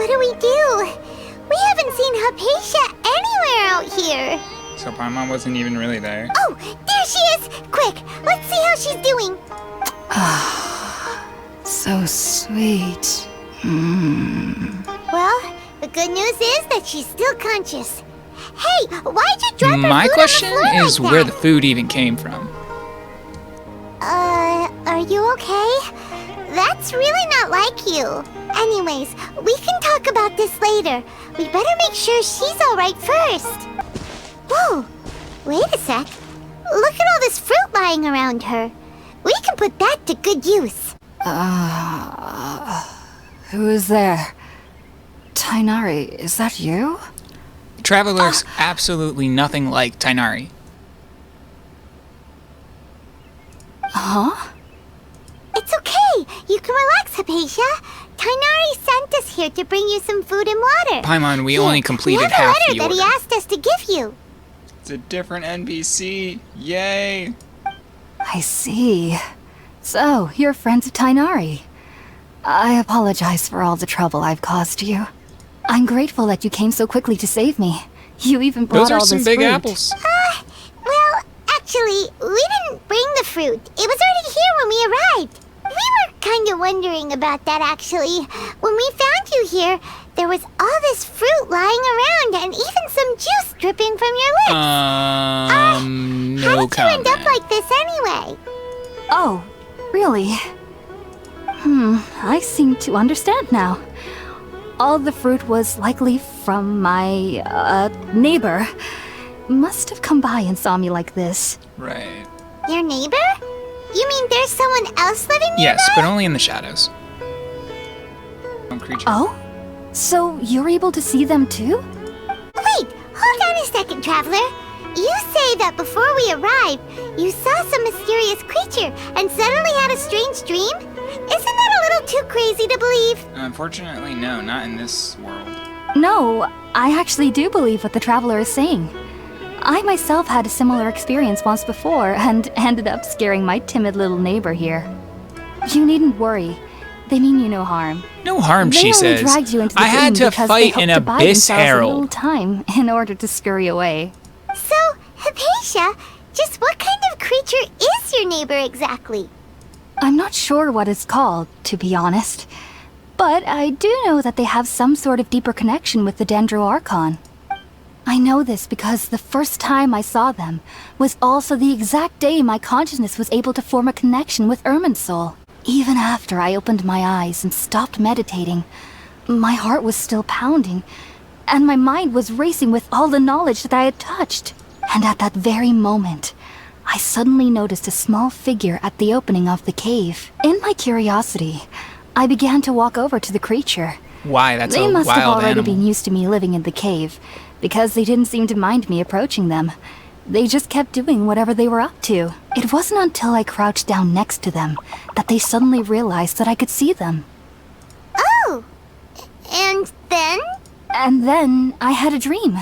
what do we do? We haven't seen Hypatia anywhere out here. So Paimon wasn't even really there. Oh, there she is! Quick, let's see how she's doing. So sweet. Well, the good news is that she's still conscious. Hey, why'd you drop her My food question on the floor is like where that? the food even came from. Are you okay? That's really not like you. Anyways, we can talk about this later. We better make sure she's alright first. Whoa, wait a sec. Look at all this fruit lying around her. We can put that to good use. Who is there? Tainari, is that you? The traveler looks absolutely nothing like Tainari. Huh? It's okay. You can relax, Hypatia. Tainari sent us here to bring you some food and water. Paimon, we only completed we have half a the letter that order. he asked us to give you. It's a different NPC. Yay! I see. So, you're friends of Tainari. I apologize for all the trouble I've caused you. I'm grateful that you came so quickly to save me. You even brought Those are all some this big fruit. apples. Well, actually, we didn't bring the fruit. It was already here when we arrived. We were kind of wondering about that, actually. When we found you here, there was all this fruit lying around and even some juice dripping from your lips. No How did you end up comment. like this anyway? Oh, really? I seem to understand now. All the fruit was likely from my, neighbor. Must have come by and saw me like this. Right. Your neighbor? You mean there's someone else living nearby? Yes, but only in the shadows. Creature. Oh? So you're able to see them too? Wait, hold on a second, traveler. You say that before we arrived, you saw some mysterious creature and suddenly had a strange dream? Isn't that a little too crazy to believe? Unfortunately, no, not in this world. No, I actually do believe what the traveler is saying. I myself had a similar experience once before and ended up scaring my timid little neighbor here. You needn't worry. They mean you no harm. No harm, They she only says. dragged you into the I had dream to because they fight hoped an to buy abyss themselves a little herald. time in order to scurry away. So, Hypatia, just what kind of creature is your neighbor exactly? I'm not sure what it's called, to be honest. But I do know that they have some sort of deeper connection with the Dendroarchon. I know this because the first time I saw them was also the exact day my consciousness was able to form a connection with Irminsul. Even after I opened my eyes and stopped meditating, my heart was still pounding, and my mind was racing with all the knowledge that I had touched. And at that very moment, I suddenly noticed a small figure at the opening of the cave. In my curiosity, I began to walk over to the creature. Why? That's They a must have wild already animal. been used to me living in the cave, because they didn't seem to mind me approaching them. They just kept doing whatever they were up to. It wasn't until I crouched down next to them that they suddenly realized that I could see them. Oh, and then? And then I had a dream.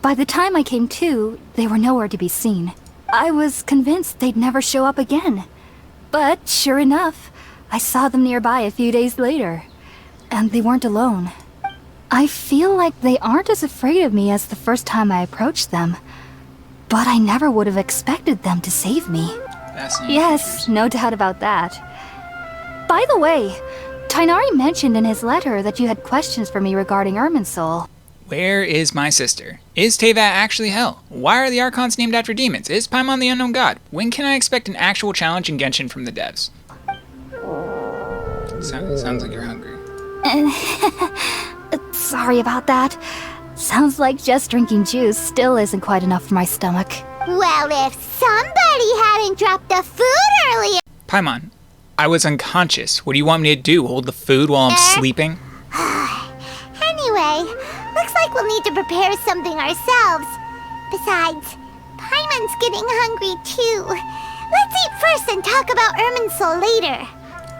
By the time I came to, they were nowhere to be seen. I was convinced they'd never show up again. But sure enough, I saw them nearby a few days later. And they weren't alone. I feel like they aren't as afraid of me as the first time I approached them. But I never would have expected them to save me. Fascinating Yes, creatures. no doubt about that. By the way, Tainari mentioned in his letter that you had questions for me regarding Irminsul. Where is my sister? Is Teyvat actually hell? Why are the Archons named after demons? Is Paimon the unknown god? When can I expect an actual challenge in Genshin from the devs? Sounds like you're hungry. Sorry about that. Sounds like just drinking juice still isn't quite enough for my stomach. Well, if somebody hadn't dropped the food earlier... Paimon, I was unconscious. What do you want me to do? Hold the food while I'm sleeping? Anyway, looks like we'll need to prepare something ourselves. Besides, Paimon's getting hungry too. Let's eat first and talk about Irminsul later.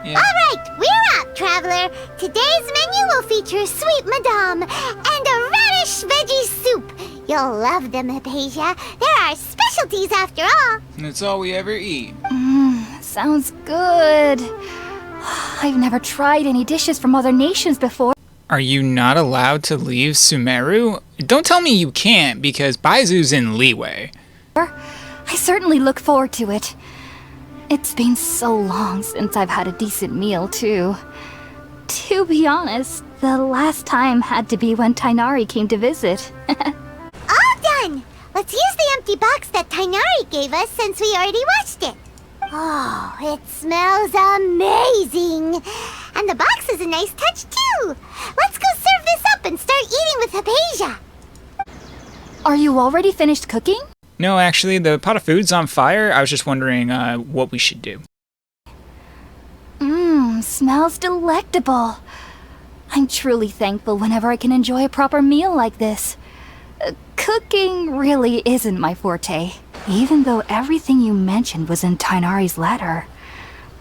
Yeah. Alright, we're up, traveler. Today's menu will feature sweet madame and a radish veggie soup. You'll love them, Hypatia. They're our specialties after all. That's all we ever eat. Sounds good. I've never tried any dishes from other nations before. Are you not allowed to leave Sumeru? Don't tell me you can't, because Baizu's in leeway. I certainly look forward to it. It's been so long since I've had a decent meal, too. To be honest, the last time had to be when Tainari came to visit. All done! Let's use the empty box that Tainari gave us since we already watched it. Oh, it smells amazing! And the box is a nice touch, too! Let's go serve this up and start eating with Hypatia! Are you already finished cooking? No, actually, the pot of food's on fire. I was just wondering what we should do. Smells delectable. I'm truly thankful whenever I can enjoy a proper meal like this. Cooking really isn't my forte. Even though everything you mentioned was in Tainari's letter,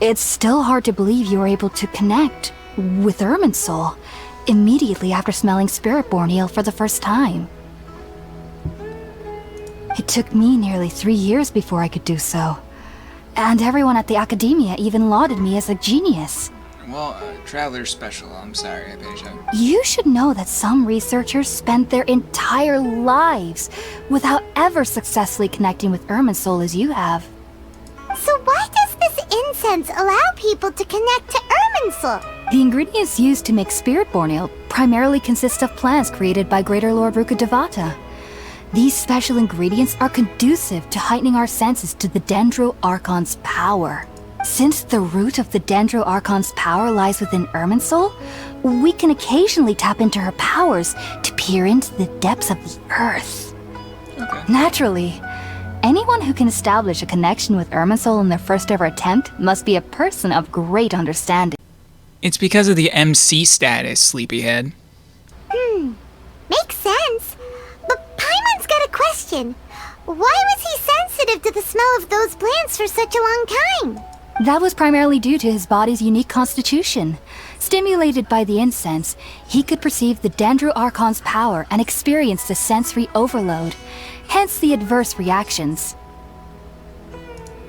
it's still hard to believe you were able to connect with Irminsul immediately after smelling Spiritborn ale for the first time. It took me nearly 3 years before I could do so. And everyone at the Academia even lauded me as a genius. Well, Traveler's Special. I'm sorry, Hypatia. You should know that some researchers spent their entire lives without ever successfully connecting with Irminsul as you have. So why does this incense allow people to connect to Irminsul? The ingredients used to make Spiritborn ale primarily consist of plants created by Greater Lord Rukkhadevata. These special ingredients are conducive to heightening our senses to the Dendro Archon's power. Since the root of the Dendro Archon's power lies within Irminsul, we can occasionally tap into her powers to peer into the depths of the earth. Okay. Naturally, anyone who can establish a connection with Irminsul in their first ever attempt must be a person of great understanding. It's because of the MC status, Sleepyhead. Makes sense. But Paimon's got a question. Why was he sensitive to the smell of those plants for such a long time? That was primarily due to his body's unique constitution. Stimulated by the incense, he could perceive the Dendro Archon's power and experience the sensory overload, hence the adverse reactions.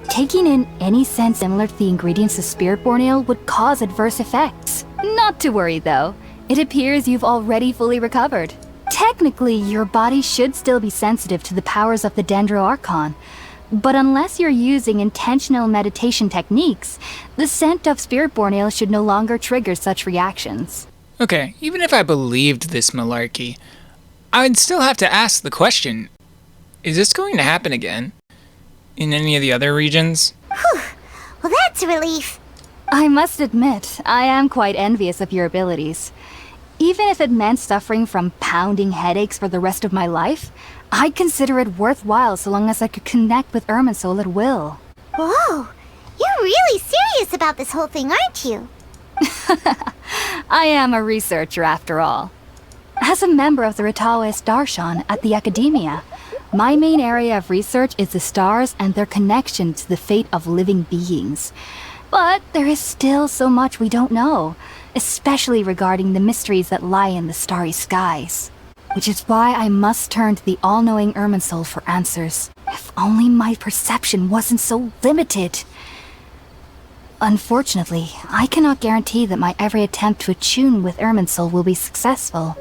Taking in any scent similar to the ingredients of Spiritborn ale would cause adverse effects. Not to worry though, it appears you've already fully recovered. Technically, your body should still be sensitive to the powers of the Dendro Archon, but unless you're using intentional meditation techniques, the scent of Spiritborn ale should no longer trigger such reactions. Okay, even if I believed this malarkey, I'd still have to ask the question, is this going to happen again? In any of the other regions? Whew. Well, that's a relief. I must admit, I am quite envious of your abilities. Even if it meant suffering from pounding headaches for the rest of my life, I'd consider it worthwhile so long as I could connect with Irminsul at will. Whoa, you're really serious about this whole thing, aren't you? I am a researcher after all. As a member of the Ritaoist Darshan at the Academia, my main area of research is the stars and their connection to the fate of living beings. But there is still so much we don't know, especially regarding the mysteries that lie in the starry skies. Which is why I must turn to the all-knowing Irminsul for answers. If only my perception wasn't so limited. Unfortunately, I cannot guarantee that my every attempt to attune with Irminsul will be successful,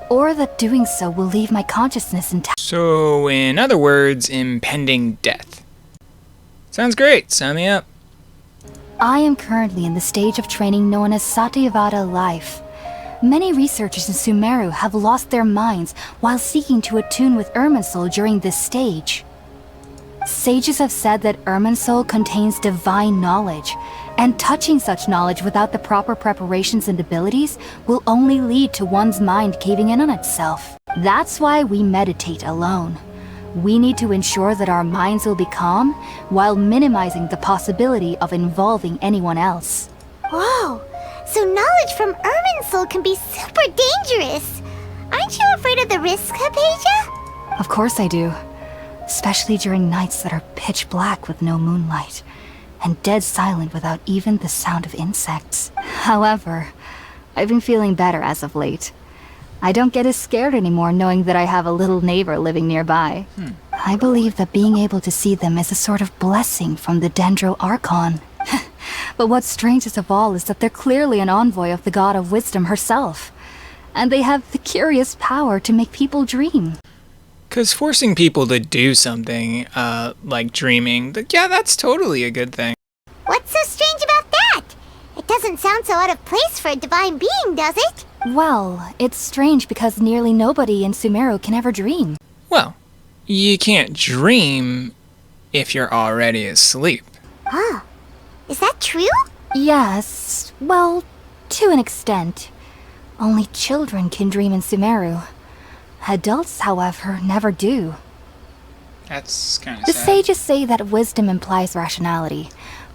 or that doing so will leave my consciousness intact. So, in other words, impending death. Sounds great, sign me up. I am currently in the stage of training known as Satyavada life. Many researchers in Sumeru have lost their minds while seeking to attune with Irminsul during this stage. Sages have said that Irminsul contains divine knowledge, and touching such knowledge without the proper preparations and abilities will only lead to one's mind caving in on itself. That's why we meditate alone. We need to ensure that our minds will be calm while minimizing the possibility of involving anyone else. Whoa, so knowledge from Irminsul can be super dangerous. Aren't you afraid of the risks, Hypatia? Of course I do. Especially during nights that are pitch black with no moonlight, and dead silent without even the sound of insects. However, I've been feeling better as of late. I don't get as scared anymore knowing that I have a little neighbor living nearby. I believe that being able to see them is a sort of blessing from the Dendro Archon. But what's strangest of all is that they're clearly an envoy of the God of Wisdom herself. and they have the curious power to make people dream. 'Cause forcing people to do something, like dreaming, yeah, that's totally a good thing. What's so strange about that? It doesn't sound so out of place for a divine being, does it? Well, it's strange because nearly nobody in Sumeru can ever dream. Well, you can't dream if you're already asleep. Oh, is that true? Yes, well, to an extent. Only children can dream in Sumeru. Adults, however, never do. That's kind of The sad. sages say that wisdom implies rationality,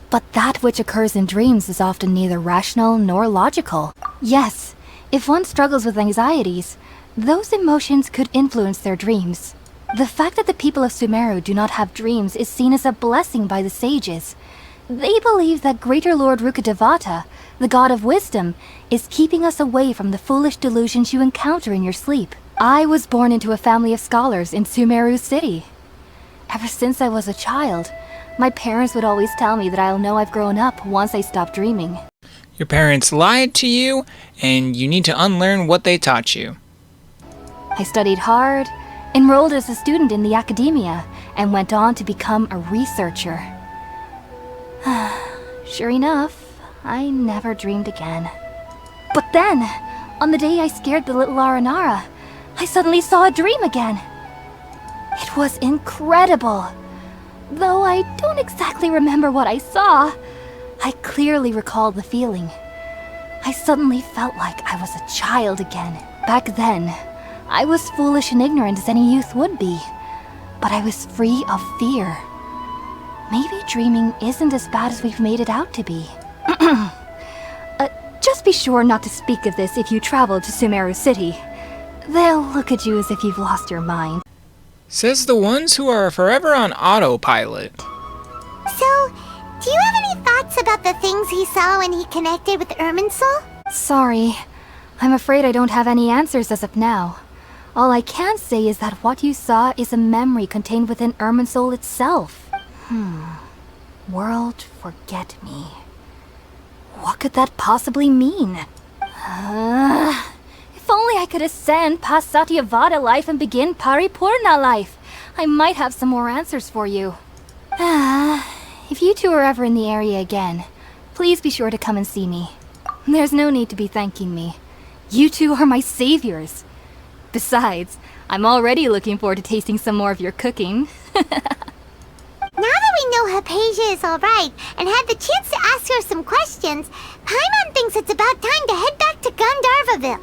but that which occurs in dreams is often neither rational nor logical. Yes, if one struggles with anxieties, those emotions could influence their dreams. The fact that the people of Sumeru do not have dreams is seen as a blessing by the sages. They believe that Greater Lord Rukkhadevata, the god of wisdom, is keeping us away from the foolish delusions you encounter in your sleep. I was born into a family of scholars in Sumeru City. Ever since I was a child, my parents would always tell me that I'll know I've grown up once I stop dreaming. Your parents lied to you, and you need to unlearn what they taught you. I studied hard, enrolled as a student in the academia, and went on to become a researcher. Sure enough, I never dreamed again. But then, on the day I scared the little Aranara, I suddenly saw a dream again. It was incredible. Though I don't exactly remember what I saw, I clearly recall the feeling. I suddenly felt like I was a child again. Back then, I was foolish and ignorant as any youth would be, but I was free of fear. Maybe dreaming isn't as bad as we've made it out to be. Just be sure not to speak of this if you travel to Sumeru City. They'll look at you as if you've lost your mind. Says the ones who are forever on autopilot. So, do you have any thoughts about the things he saw when he connected with Irminsul? Sorry. I'm afraid I don't have any answers as of now. All I can say is that what you saw is a memory contained within Irminsul itself. World forget me. What could that possibly mean? If only I could ascend past Satyavada life and begin Paripurna life, I might have some more answers for you. If you two are ever in the area again, please be sure to come and see me. There's no need to be thanking me. You two are my saviors. Besides, I'm already looking forward to tasting some more of your cooking. Now that we know Hypatia is alright and had the chance to ask her some questions, Paimon thinks it's about time to head back to Gandharvaville.